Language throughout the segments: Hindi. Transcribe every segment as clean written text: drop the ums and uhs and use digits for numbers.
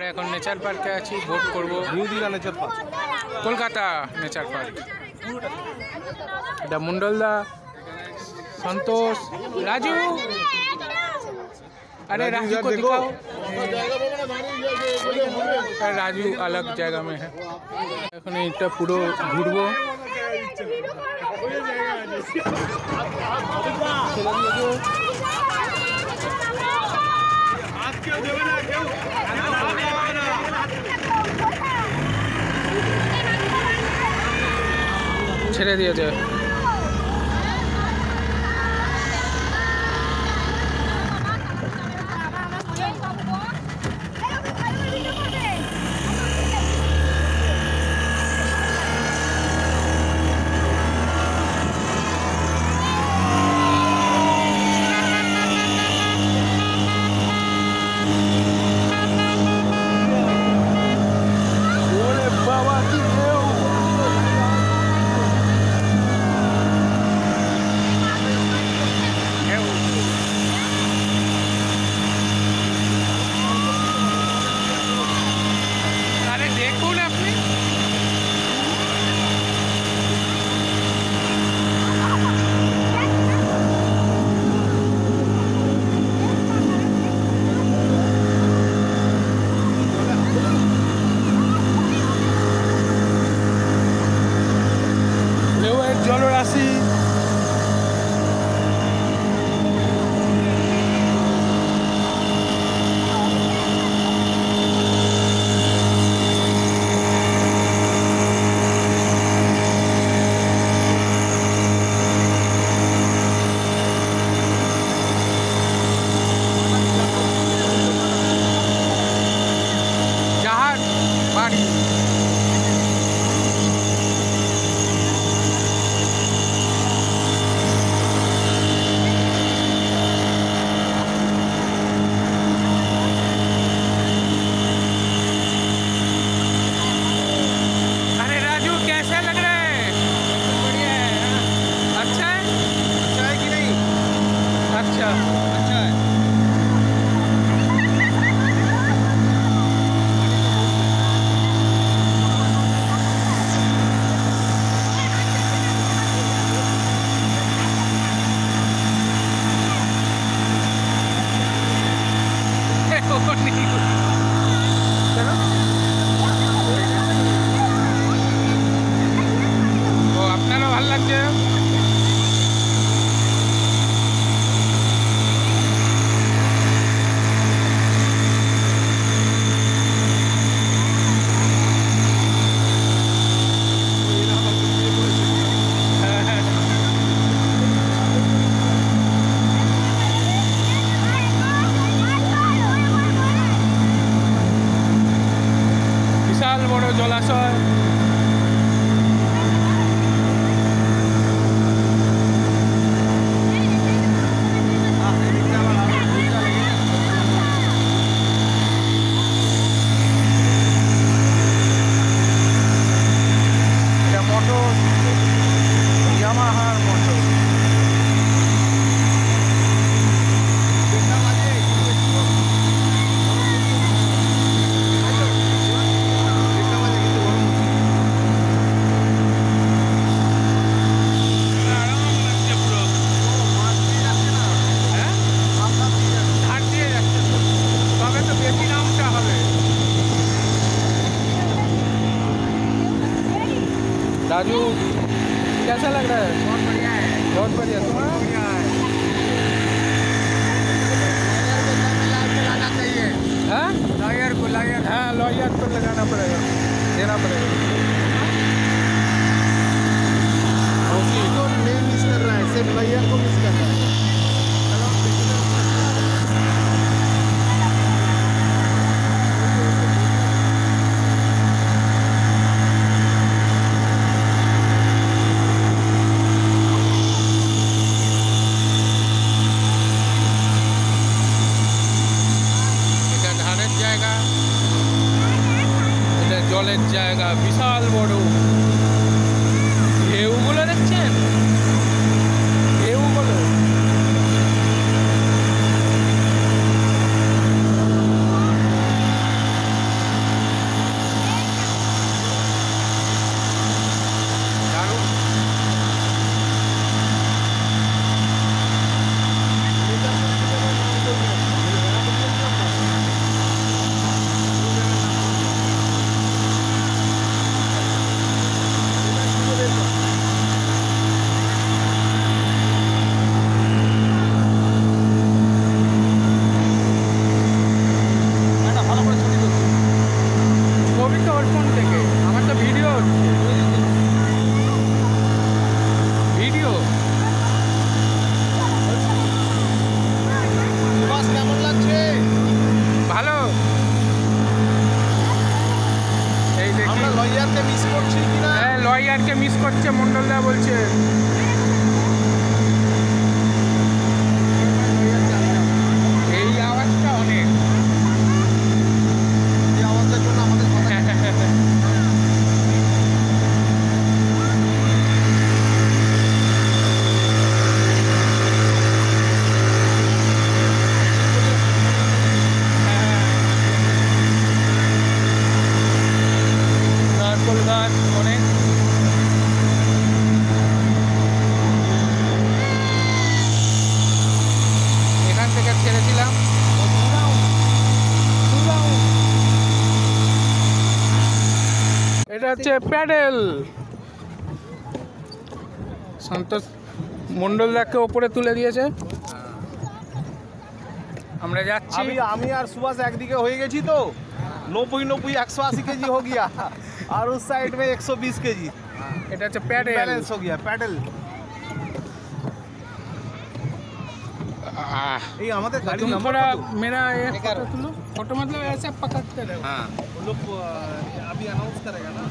এখন নেচার পার্কে আছি, ভোট করব। New Digha nature park, Kolkata nature park. এটা মন্ডলদা, संतोष, राजू। अरे राजू को दिखाओ। राजू अलग जगह में है। এখন এটা পুরো ঘুরবো। ছেড়ে দিয়েছে। জলরাশি জাহাজ বাড়ি। আপনারও ভালো লাগছে? বিশাল বড় জলাশয়। राजू कैसा लग रहा है? बहुत बढ़िया है। बहुत बढ़िया। तुम्हारा बढ़िया है। लगाना चाहिए। हाँ लॉयर को, लॉयर, हाँ लॉयर को लगाना पड़ेगा, देना पड़ेगा। तो नहीं मिस कर रहा है, सिर्फ लॉयर को मिस कर रहा है। জলের জায়গা বিশাল বড়। ঢেউগুলো দেখছেন, ঢেউগুলো। লয়ারকে মিস করছিস কিনা? হ্যাঁ লয়ারকে মিস করছে মন্ডলদা বলছে। এই আওয়াজটা অনেক, এই আওয়াজটার জন্য আমাদের কথা গাছ অনেক। এখান থেকে ছেড়েছিলাম, এটা হচ্ছে প্যাডেল। সন্তোষ মন্ডলদাকে ওপরে তুলে দিয়েছে, আমরা যাচ্ছি। আমি আর सुभाष একদিকে হয়ে গেছি তো 90 180 केजी हो गया और उस साइड में 120 केजी। এটা হচ্ছে প্যাডেল, बैलेंस हो गया पैडल। ये हमारे गाड़ी तुम नंबर थोड़ा मेरा एक फोटो तुलो, फोटो मतलब ऐसे पकड़ते रहो। हाँ वो लोग अभी अनाउंस करेगा ना।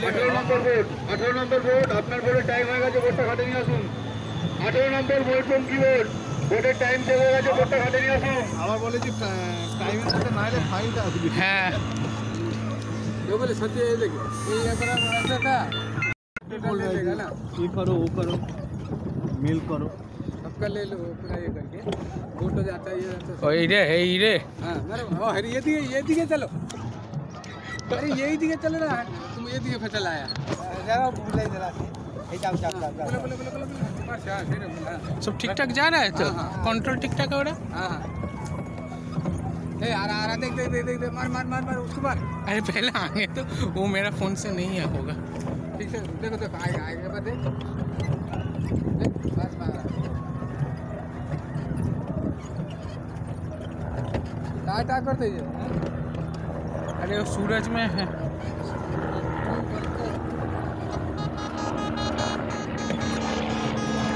18 নম্বর বোর্ড আপনার বোর্ডের টাইম হয়ে গেছে, বোর্ডটা ঘাটে নিয়ে আসুন। 18 নম্বর বোর্ড ফ্রম কিবোর্ড, বোর্ডের টাইম শেষ হয়ে গেছে, বোর্ডটা ঘাটে নিয়ে আসুন। আবার বলে যে টাইমের সাথে না এলে ফাইনটা আসবে। হ্যাঁ बोले सत्य ये देखो ये अपना ऐसा था बोल रहे थे ना ये करो वो करो मेल करो। सबका ले लो पूरा ये करके फोटो जाता है ये जाता है। ওই রে এই রে हाँ मेरे ओ हरी ये दिखे चलो अरे यही दिखे चलो ना तुम ये दिखे फसल आया जरा बोले जरा बोले बोले बोले बोले बस यार फिर बोला सब ठीक ठाक जा रहा है तो हाँ, हाँ। कंट्रोल ठीक ठाक है बड़ा। हाँ हाँ ए आ रहा देख देख देख देख मार मार मार मार उसको मार अरे पहले आगे तो वो मेरा फोन से नहीं है होगा। ठीक है देखो देखो आएगा आएगा बस देख देख बस मार टाटा कर दीजिए अरे वो सूरज में है।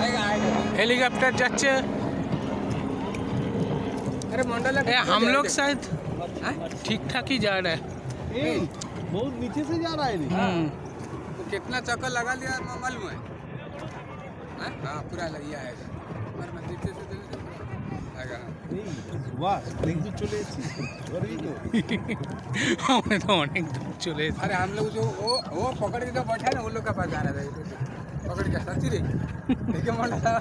आएगा आएगा हेलीकॉप्टर যাচ্ছে। अरे मंडल ए, हम लोग शायद ठीक ठाक ही जा रहा है। बहुत नीचे से जा रहा है नहीं। तो कितना चक्कर लगा लिया मालूम है हाँ? हाँ पूरा लगिया आएगा पर मैं नीचे से आएगा सुभाष लेकिन तो चले गरीब तो हमें तो अनेक दूर चले। अरे हम लोग जो वो पकड़ के जो बैठा है ना उन लोग का पास जा रहा था पकड़ के सच्ची रे देखिए मंडला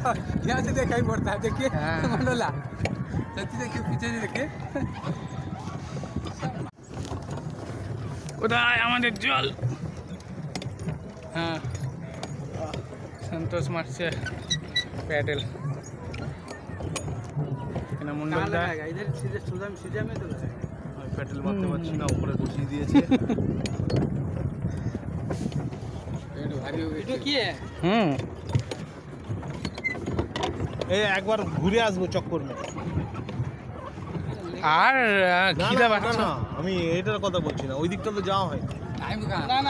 यहाँ से देखा ही पड़ता है देखिए हाँ। मंडला सच्ची देखिए पीछे से देखिए কোথায় আমাদের জল। হ্যাঁ সন্তোষ মারছে প্যাডেল। এখানে মন্ডলদা इधर सीधे सीधा में तो लगाएगा আমি পেট্রোল মারতে পারছি না উপরে বসিয়ে দিয়েছে। भारी हो गई तो की है হুম এই একবার ঘুরে আসবো চক্কর মে। আর না খিদা না পাচ্ছে। না আমি এটার কথা বলছি না, ওই দিকটা তো যাওয়া হয়। टाइम कहाँ